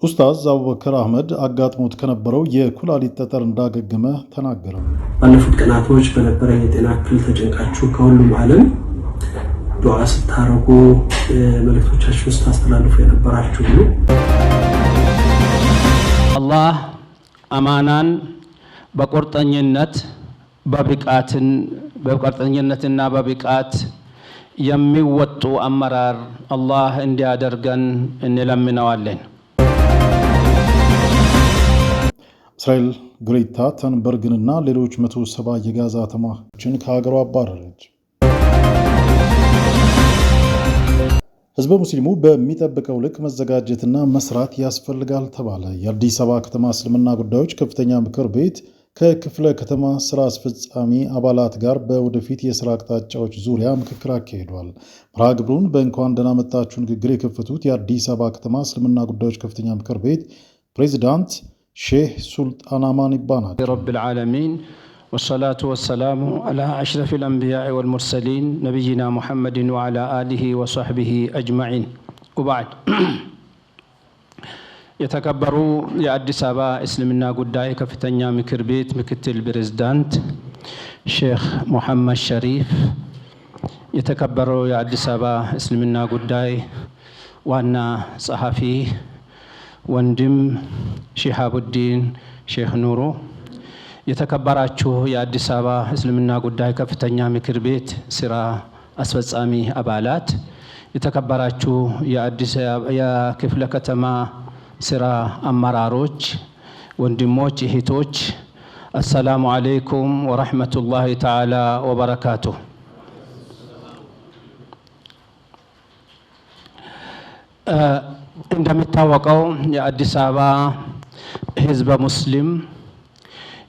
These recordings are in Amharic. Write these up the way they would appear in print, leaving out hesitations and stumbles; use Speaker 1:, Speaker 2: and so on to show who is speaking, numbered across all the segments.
Speaker 1: ኡስታዝ አቡበከር አህመድ አጋጥሞት ከነበረው የኩላሊት ጠጠር እንዳገገመ ተናገረ።
Speaker 2: ባለፉት ቀናቶች በነበረኝ የጤና እክል ተጨንቃችሁ ከሁሉም ዓለም ዱዓ ስታረጉ መልእክቶቻችሁን ስታስተላልፉ የነበራችሁ ሁሉ
Speaker 3: አላህ አማናን በቁርጠኝነትና በብቃት የሚወጡ አመራር አላህ እንዲያደርገን እንለምነዋለን።
Speaker 1: እስራኤል ግሬታ ተንበርግንና ሌሎች 170 የጋዛ ተማሪዎችን ከሀገሯ አባረረች። ህዝበ ሙስሊሙ በሚጠብቀው ልክ መዘጋጀትና መስራት ያስፈልጋል ተባለ። የአዲስ አበባ ከተማ እስልምና ጉዳዮች ከፍተኛ ምክር ቤት ከክፍለ ከተማ ስራ አስፈጻሚ አባላት ጋር በወደፊት የስራ አቅጣጫዎች ዙሪያ ምክክር አካሂዷል። መርሃ ግብሩን በእንኳን ደህና መጣችሁ ንግግር የከፈቱት የአዲስ አበባ ከተማ እስልምና ጉዳዮች ከፍተኛ ምክር ቤት ፕሬዚዳንት ሼህ ሱልጣን አማን ይባናል።
Speaker 3: ረብል ዓለሚን ወሰላቱ ወሰላሙ አላ አሽረፊል አንቢያኢ ወልሙርሰሊን ነቢይና ሙሐመድን ወዓላ አሊሂ ወሰሕቢሂ አጅማዒን ወበዕድ። የተከበሩ የአዲስ አበባ እስልምና ጉዳይ ከፍተኛ ምክር ቤት ምክትል ፕሬዝዳንት ሼህ ሙሐመድ ሸሪፍ፣ የተከበሩ የአዲስ አበባ እስልምና ጉዳይ ዋና ጸሐፊ ወንድም ሺሃቡዲን ሼህ ኑሩ፣ የተከበራችሁ የአዲስ አበባ እስልምና ጉዳይ ከፍተኛ ምክር ቤት ስራ አስፈጻሚ አባላት፣ የተከበራችሁ የክፍለ ከተማ ስራ አመራሮች፣ ወንድሞች፣ እህቶች፣ አሰላሙ አለይኩም ወረሕመቱላሂ ተዓላ ወበረካቱሁ። እንደሚታወቀው የአዲስ አበባ ህዝበ ሙስሊም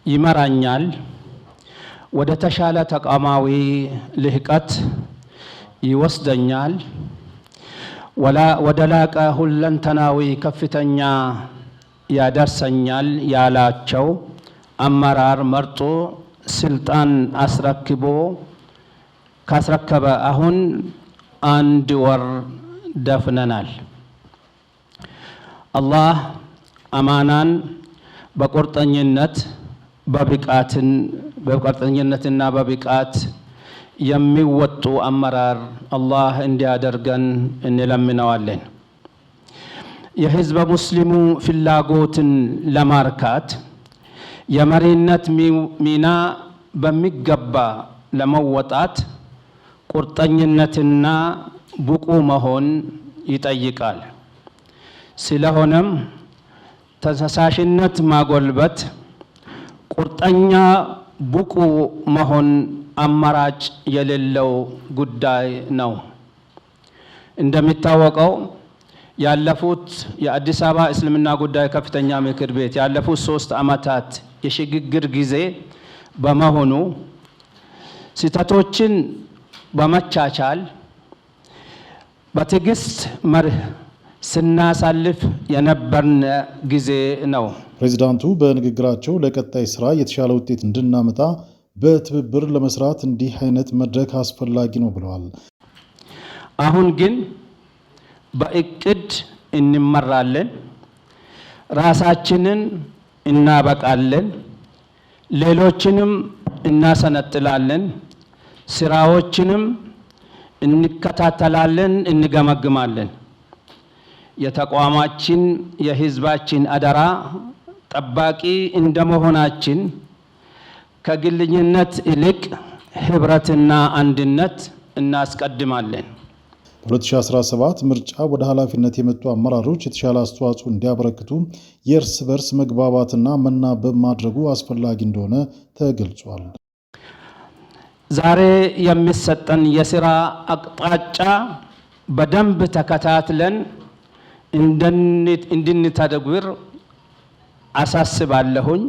Speaker 3: ይመራኛል፣ ወደ ተሻለ ተቋማዊ ልህቀት ይወስደኛል፣ ወደ ላቀ ሁለንተናዊ ከፍተኛ ያደርሰኛል ያላቸው አመራር መርጦ ስልጣን ካስረከበ አሁን 1 ወር ደፍነናል። አላህ አማናን በቁርጠኝነትና በብቃት የሚወጡ አመራር አላህ እንዲያደርገን እንለምነዋለን። የህዝበ ሙስሊሙ ፍላጎትን ለማርካት የመሪነት ሚና በሚገባ ለመወጣት ቁርጠኝነትና ብቁ መሆን ይጠይቃል። ስለሆነም ተነሳሽነት ማጎልበት፣ ቁርጠኛ ብቁ መሆን አማራጭ የሌለው ጉዳይ ነው። እንደሚታወቀው ያለፉት የአዲስ አበባ እስልምና ጉዳይ ከፍተኛ ምክር ቤት ያለፉት 3 ዓመታት የሽግግር ጊዜ በመሆኑ ስህተቶችን በመቻቻል በትዕግስት መርህ ስናሳልፍ የነበርን ጊዜ ነው።
Speaker 1: ፕሬዚዳንቱ በንግግራቸው ለቀጣይ ስራ የተሻለ ውጤት እንድናመጣ በትብብር ለመስራት እንዲህ አይነት መድረክ አስፈላጊ ነው ብለዋል።
Speaker 3: አሁን ግን በእቅድ እንመራለን፣ ራሳችንን እናበቃለን፣ ሌሎችንም እናሰነጥላለን፣ ስራዎችንም እንከታተላለን፣ እንገመግማለን። የተቋማችን የህዝባችን አደራ ጠባቂ እንደመሆናችን ከግልኝነት ይልቅ ህብረትና አንድነት እናስቀድማለን።
Speaker 1: በ2017 ምርጫ ወደ ኃላፊነት የመጡ አመራሮች የተሻለ አስተዋጽኦ እንዲያበረክቱ የእርስ በርስ መግባባትና መናበብ ማድረጉ አስፈላጊ እንደሆነ ተገልጿል።
Speaker 3: ዛሬ የሚሰጠን የሥራ አቅጣጫ በደንብ ተከታትለን እንድንተገብር አሳስባለሁኝ።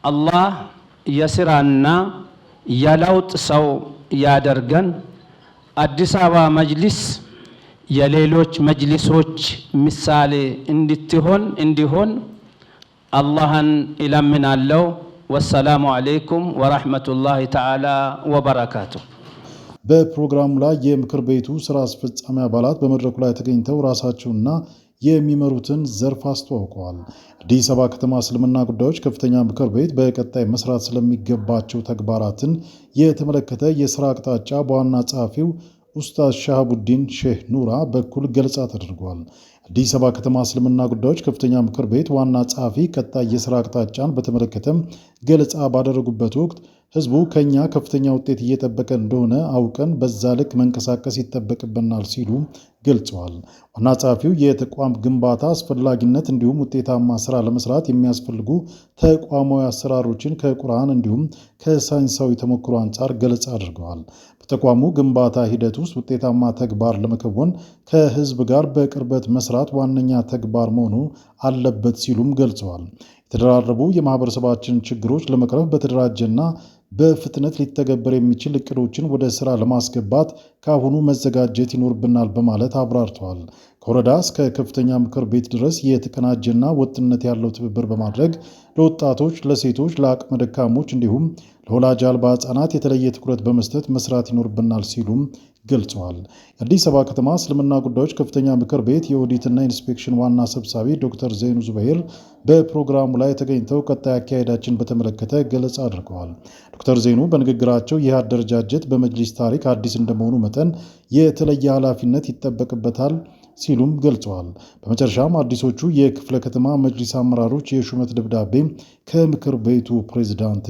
Speaker 3: አላህ የሥራና የለውጥ ሰው ያደርገን። አዲስ አበባ መጅሊስ የሌሎች መጅሊሶች ምሳሌ እንዲሆን አላህን እለምናለሁ። ወሰላሙ አለይኩም ወራህመቱላሂ ተዓላ ወበረካቱ።
Speaker 1: በፕሮግራሙ ላይ የምክር ቤቱ ስራ አስፈጻሚ አባላት በመድረኩ ላይ ተገኝተው ራሳቸውና የሚመሩትን ዘርፍ አስተዋውቀዋል። አዲስ አበባ ከተማ እስልምና ጉዳዮች ከፍተኛ ምክር ቤት በቀጣይ መስራት ስለሚገባቸው ተግባራትን የተመለከተ የሥራ አቅጣጫ በዋና ጸሐፊው ኡስታዝ ሻሃቡዲን ሼህ ኑራ በኩል ገለጻ ተደርጓል። አዲስ አበባ ከተማ እስልምና ጉዳዮች ከፍተኛ ምክር ቤት ዋና ጸሐፊ ቀጣይ የሥራ አቅጣጫን በተመለከተ ገለጻ ባደረጉበት ወቅት ህዝቡ ከኛ ከፍተኛ ውጤት እየጠበቀ እንደሆነ አውቀን በዛ ልክ መንቀሳቀስ ይጠበቅብናል ሲሉ ገልጸዋል። ዋና ጸሐፊው የተቋም ግንባታ አስፈላጊነት እንዲሁም ውጤታማ ስራ ለመስራት የሚያስፈልጉ ተቋማዊ አሰራሮችን ከቁርአን እንዲሁም ከሳይንሳዊ ተሞክሮ አንጻር ገለጻ አድርገዋል። በተቋሙ ግንባታ ሂደት ውስጥ ውጤታማ ተግባር ለመከወን ከህዝብ ጋር በቅርበት መስራት ዋነኛ ተግባር መሆኑ አለበት ሲሉም ገልጸዋል። የተደራረቡ የማህበረሰባችን ችግሮች ለመቅረፍ በተደራጀና በፍጥነት ሊተገበር የሚችል እቅዶችን ወደ ስራ ለማስገባት ከአሁኑ መዘጋጀት ይኖርብናል በማለት አብራርተዋል። ከወረዳ እስከ ከፍተኛ ምክር ቤት ድረስ የተቀናጀና ወጥነት ያለው ትብብር በማድረግ ለወጣቶች፣ ለሴቶች፣ ለአቅመ ደካሞች እንዲሁም ለወላጅ አልባ ህጻናት የተለየ ትኩረት በመስጠት መስራት ይኖርብናል ሲሉም ገልጸዋል። የአዲስ አበባ ከተማ እስልምና ጉዳዮች ከፍተኛ ምክር ቤት የኦዲትና ኢንስፔክሽን ዋና ሰብሳቢ ዶክተር ዘይኑ ዙበይር በፕሮግራሙ ላይ ተገኝተው ቀጣይ አካሄዳችን በተመለከተ ገለጻ አድርገዋል። ዶክተር ዘይኑ በንግግራቸው ይህ አደረጃጀት በመጅሊስ ታሪክ አዲስ እንደመሆኑ መጠን የተለየ ኃላፊነት ይጠበቅበታል ሲሉም ገልጸዋል። በመጨረሻም አዲሶቹ የክፍለ ከተማ መጅሊስ አመራሮች የሹመት ደብዳቤ ከምክር ቤቱ ፕሬዝዳንት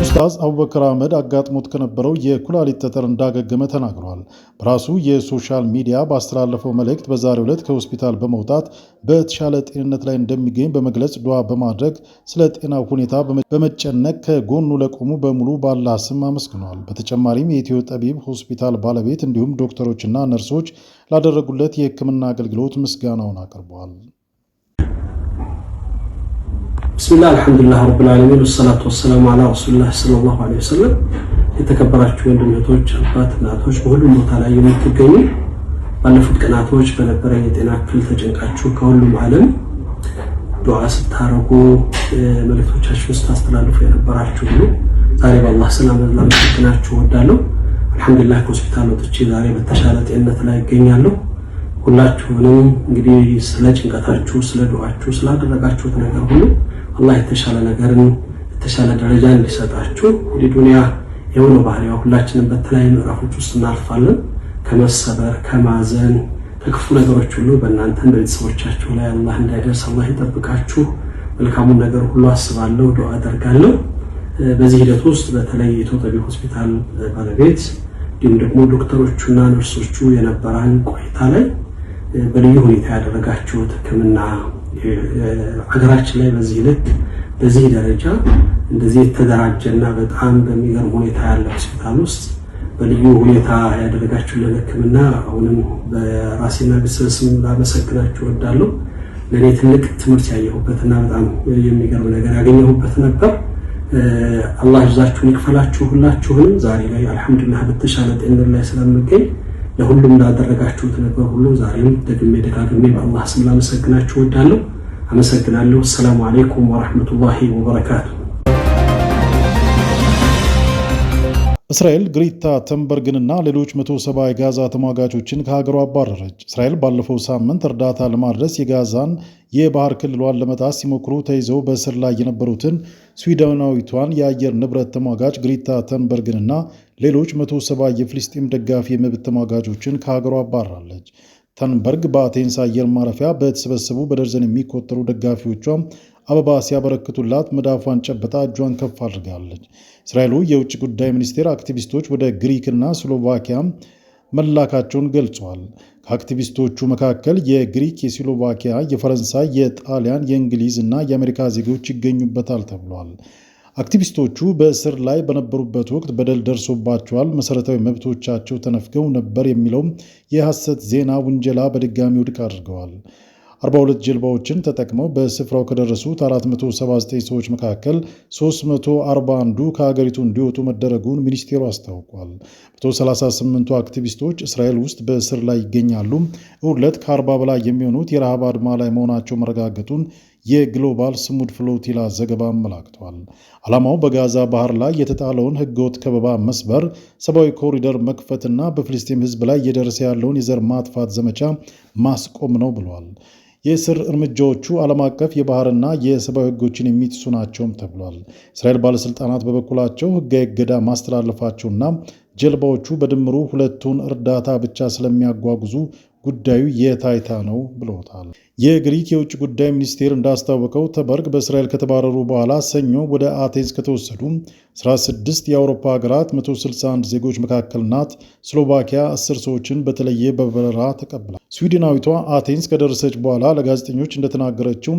Speaker 1: ኡስታዝ አቡበከር አህመድ አጋጥሞት ከነበረው የኩላሊት ጠጠር እንዳገገመ ተናግረዋል። በራሱ የሶሻል ሚዲያ ባስተላለፈው መልእክት በዛሬው ዕለት ከሆስፒታል በመውጣት በተሻለ ጤንነት ላይ እንደሚገኝ በመግለጽ ዱዓ በማድረግ ስለ ጤናው ሁኔታ በመጨነቅ ከጎኑ ለቆሙ በሙሉ በአላህ ስም አመስግነዋል። በተጨማሪም የኢትዮ ጠቢብ ሆስፒታል ባለቤት እንዲሁም ዶክተሮችና ነርሶች ላደረጉለት የሕክምና አገልግሎት ምስጋናውን አቅርበዋል።
Speaker 2: ብስሚላህ አልሐምዱሊላህ ረብል ዓለሚን ወሰላቱ ወሰላሙ ዐላ ረሱሊላህ ሰለላሁ ዐለይሂ ወሰለም። የተከበራችሁ ወንድሞች፣ አባት፣ እናቶች በሁሉም ቦታ ላይ የምትገኙ ባለፉት ቀናቶች በነበረ የጤና እክል ተጨንቃችሁ ከሁሉም ዓለም ዱዓ ስታረጉ መልእክቶቻችሁን ስታስተላልፉ የነበራችሁ ሁሉ ዛሬ በአላህ ሰላም ላመሰግናችሁ እወዳለሁ። አልሐምዱሊላህ ከሆስፒታል ወጥቼ ዛሬ በተሻለ ጤንነት ላይ እገኛለሁ። ሁላችሁንም እንግዲህ ስለ ጭንቀታችሁ፣ ስለ ዱዓችሁ፣ ስላደረጋችሁት ነገር ሁሉ አላህ የተሻለ ነገርን የተሻለ ደረጃ እንዲሰጣችሁ። እንግዲህ ዱንያ የሆነ ባህሪዋ ሁላችንም በተለያዩ ምዕራፎች ውስጥ እናልፋለን። ከመሰበር፣ ከማዘን፣ ከክፉ ነገሮች ሁሉ በእናንተም በቤተሰቦቻችሁ ላይ አላህ እንዳይደርስ አላህ ይጠብቃችሁ። መልካሙን ነገር ሁሉ አስባለሁ፣ ዱዓ አደርጋለሁ። በዚህ ሂደት ውስጥ በተለይ የኢትዮ ጠቢብ ሆስፒታል ባለቤት እንዲሁም ደግሞ ዶክተሮቹና ነርሶቹ የነበረን ቆይታ ላይ በልዩ ሁኔታ ያደረጋችሁት ሕክምና ሀገራችን ላይ በዚህ ልክ በዚህ ደረጃ እንደዚህ የተደራጀና በጣም በሚገርም ሁኔታ ያለ ሆስፒታል ውስጥ በልዩ ሁኔታ ያደረጋችሁልን ሕክምና አሁንም በራሴና ቤተሰብ ስም ላመሰግናችሁ እወዳለሁ። ለእኔ ትልቅ ትምህርት ያየሁበትና በጣም የሚገርም ነገር ያገኘሁበት ነበር። አላህ ይዛችሁን ይክፈላችሁ ሁላችሁንም። ዛሬ ላይ አልሐምዱሊላህ በተሻለ ጤንነት ላይ ስለምገኝ ለሁሉም ላደረጋችሁት ነገር ሁሉ ዛሬም ደግሜ ደጋግሜ በአላህ ስም ላመሰግናችሁ እወዳለሁ። አመሰግናለሁ። ሰላሙ አለይኩም ወራህመቱላሂ ወበረካቱ።
Speaker 1: እስራኤል ግሬታ ተንበርግንና ሌሎች 170 የጋዛ ተሟጋቾችን ከሀገሯ አባረረች። እስራኤል ባለፈው ሳምንት እርዳታ ለማድረስ የጋዛን የባህር ክልሏን ለመጣስ ሲሞክሩ ተይዘው በእስር ላይ የነበሩትን ስዊድናዊቷን የአየር ንብረት ተሟጋች ግሬታ ተንበርግንና ሌሎች 170 የፍልስጤም ደጋፊ የመብት ተሟጋቾችን ከሀገሯ አባረራለች። ተንበርግ በአቴንስ አየር ማረፊያ በተሰበሰቡ በደርዘን የሚቆጠሩ ደጋፊዎቿ አበባ ሲያበረክቱላት መዳፏን ጨብጣ እጇን ከፍ አድርጋለች። እስራኤሉ የውጭ ጉዳይ ሚኒስቴር አክቲቪስቶች ወደ ግሪክና ስሎቫኪያ መላካቸውን ገልጿል። ከአክቲቪስቶቹ መካከል የግሪክ፣ የስሎቫኪያ፣ የፈረንሳይ፣ የጣሊያን፣ የእንግሊዝ እና የአሜሪካ ዜጎች ይገኙበታል ተብሏል። አክቲቪስቶቹ በእስር ላይ በነበሩበት ወቅት በደል ደርሶባቸዋል፣ መሰረታዊ መብቶቻቸው ተነፍገው ነበር የሚለውም የሐሰት ዜና ውንጀላ በድጋሚ ውድቅ አድርገዋል። 42 ጀልባዎችን ተጠቅመው በስፍራው ከደረሱት 479 ሰዎች መካከል 341ዱ ከሀገሪቱ እንዲወጡ መደረጉን ሚኒስቴሩ አስታውቋል። 138ቱ አክቲቪስቶች እስራኤል ውስጥ በእስር ላይ ይገኛሉ። እሁድ ዕለት ከ40 በላይ የሚሆኑት የረሃብ አድማ ላይ መሆናቸው መረጋገጡን የግሎባል ስሙድ ፍሎቲላ ዘገባ አመላክቷል። ዓላማው በጋዛ ባህር ላይ የተጣለውን ህገወጥ ከበባ መስበር፣ ሰብአዊ ኮሪደር መክፈትና በፍልስጤም ህዝብ ላይ እየደረሰ ያለውን የዘር ማጥፋት ዘመቻ ማስቆም ነው ብሏል። የእስር እርምጃዎቹ ዓለም አቀፍ የባህርና የሰብአዊ ህጎችን የሚጥሱ ናቸውም ተብሏል። እስራኤል ባለሥልጣናት በበኩላቸው ህጋዊ እገዳ ማስተላለፋቸውና ጀልባዎቹ በድምሩ ሁለቱን እርዳታ ብቻ ስለሚያጓጉዙ ጉዳዩ የታይታ ነው ብለውታል። የግሪክ የውጭ ጉዳይ ሚኒስቴር እንዳስታወቀው ተበርግ በእስራኤል ከተባረሩ በኋላ ሰኞ ወደ አቴንስ ከተወሰዱ 16 የአውሮፓ ሀገራት 161 ዜጎች መካከል ናት። ስሎቫኪያ 10 ሰዎችን በተለየ በበረራ ተቀብላል። ስዊድናዊቷ አቴንስ ከደረሰች በኋላ ለጋዜጠኞች እንደተናገረችው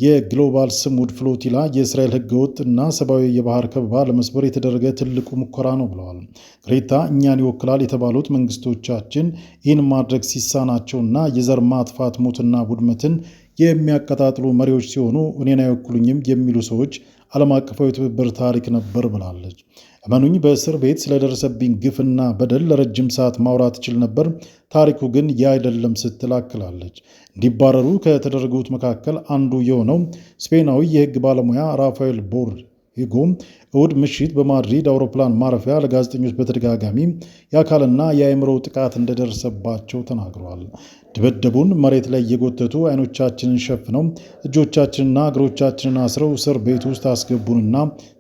Speaker 1: የግሎባል ስሙድ ፍሎቲላ የእስራኤል ህገወጥ እና ሰብአዊ የባህር ከበባ ለመስበር የተደረገ ትልቁ ሙከራ ነው ብለዋል። ክሬታ እኛን ይወክላል የተባሉት መንግስቶቻችን ይህን ማድረግ ሲሳናቸውና የዘር ማጥፋት ሞትና ውድመትን የሚያቀጣጥሉ መሪዎች ሲሆኑ እኔን አይወክሉኝም የሚሉ ሰዎች ዓለም አቀፋዊ ትብብር ታሪክ ነበር ብላለች። እመኑኝ በእስር ቤት ስለደረሰብኝ ግፍና በደል ለረጅም ሰዓት ማውራት እችል ነበር፣ ታሪኩ ግን ያ አይደለም ስትል አክላለች። እንዲባረሩ ከተደረጉት መካከል አንዱ የሆነው ስፔናዊ የህግ ባለሙያ ራፋኤል ቦርሄጎ እሁድ ምሽት በማድሪድ አውሮፕላን ማረፊያ ለጋዜጠኞች በተደጋጋሚ የአካልና የአእምሮ ጥቃት እንደደረሰባቸው ተናግረዋል። ድብደቡን መሬት ላይ እየጎተቱ አይኖቻችንን ሸፍነው እጆቻችንና እግሮቻችንን አስረው እስር ቤት ውስጥ አስገቡንና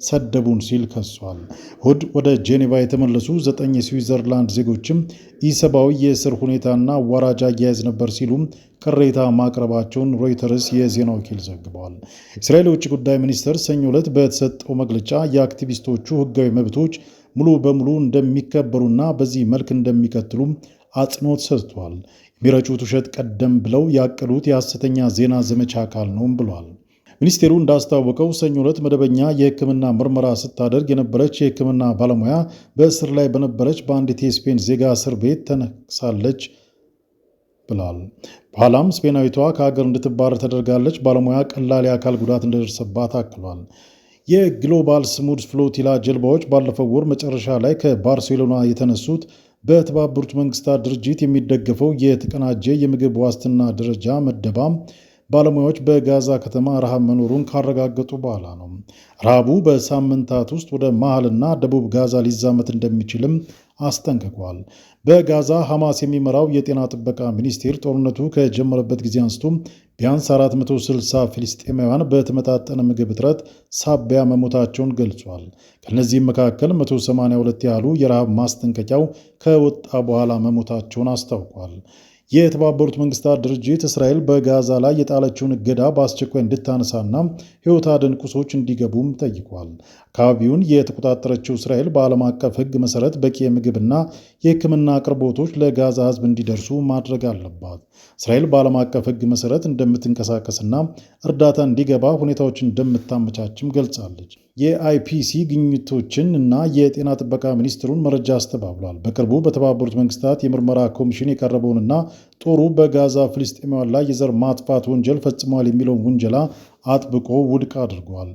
Speaker 1: ሰደቡን ሲል ከሷል። እሁድ ወደ ጄኔቫ የተመለሱ 9 የስዊዘርላንድ ዜጎችም ኢሰብአዊ የእስር ሁኔታና አዋራጅ አያያዝ ነበር ሲሉ ቅሬታ ማቅረባቸውን ሮይተርስ የዜና ወኪል ዘግበዋል። እስራኤል የውጭ ጉዳይ ሚኒስቴር ሰኞ ዕለት በተሰጠው መግለጫ የአክቲቪስቶቹ ህጋዊ መብቶች ሙሉ በሙሉ እንደሚከበሩና በዚህ መልክ እንደሚቀጥሉ አጽንኦት ሰጥቷል። የሚረጩት ውሸት ቀደም ብለው ያቀዱት የሐሰተኛ ዜና ዘመቻ አካል ነውም ብሏል። ሚኒስቴሩ እንዳስታወቀው ሰኞ ዕለት መደበኛ የህክምና ምርመራ ስታደርግ የነበረች የህክምና ባለሙያ በእስር ላይ በነበረች በአንዲት የስፔን ዜጋ እስር ቤት ተነክሳለች ብሏል። በኋላም ስፔናዊቷ ከሀገር እንድትባረር ተደርጋለች። ባለሙያ ቀላል የአካል ጉዳት እንደደረሰባት አክሏል። የግሎባል ስሙድ ፍሎቲላ ጀልባዎች ባለፈው ወር መጨረሻ ላይ ከባርሴሎና የተነሱት በተባበሩት መንግስታት ድርጅት የሚደገፈው የተቀናጀ የምግብ ዋስትና ደረጃ መደባ ባለሙያዎች በጋዛ ከተማ ረሃብ መኖሩን ካረጋገጡ በኋላ ነው። ረሃቡ በሳምንታት ውስጥ ወደ መሃልና ደቡብ ጋዛ ሊዛመት እንደሚችልም አስጠንቅቋል። በጋዛ ሐማስ የሚመራው የጤና ጥበቃ ሚኒስቴር ጦርነቱ ከጀመረበት ጊዜ አንስቶ ቢያንስ 460 ፍልስጤማውያን በተመጣጠነ ምግብ እጥረት ሳቢያ መሞታቸውን ገልጿል። ከእነዚህም መካከል 182 ያህሉ የረሃብ ማስጠንቀቂያው ከወጣ በኋላ መሞታቸውን አስታውቋል። የተባበሩት መንግስታት ድርጅት እስራኤል በጋዛ ላይ የጣለችውን እገዳ በአስቸኳይ እንድታነሳና ሕይወት አድን ቁሶች እንዲገቡም ጠይቋል። አካባቢውን የተቆጣጠረችው እስራኤል በዓለም አቀፍ ሕግ መሰረት በቂ የምግብና የሕክምና አቅርቦቶች ለጋዛ ሕዝብ እንዲደርሱ ማድረግ አለባት። እስራኤል በዓለም አቀፍ ሕግ መሰረት እንደምትንቀሳቀስና እርዳታ እንዲገባ ሁኔታዎችን እንደምታመቻችም ገልጻለች። የአይፒሲ ግኝቶችን እና የጤና ጥበቃ ሚኒስትሩን መረጃ አስተባብሏል። በቅርቡ በተባበሩት መንግስታት የምርመራ ኮሚሽን የቀረበውንና ጦሩ በጋዛ ፍልስጤማውያን ላይ የዘር ማጥፋት ወንጀል ፈጽሟል የሚለውን ውንጀላ አጥብቆ ውድቅ አድርጓል።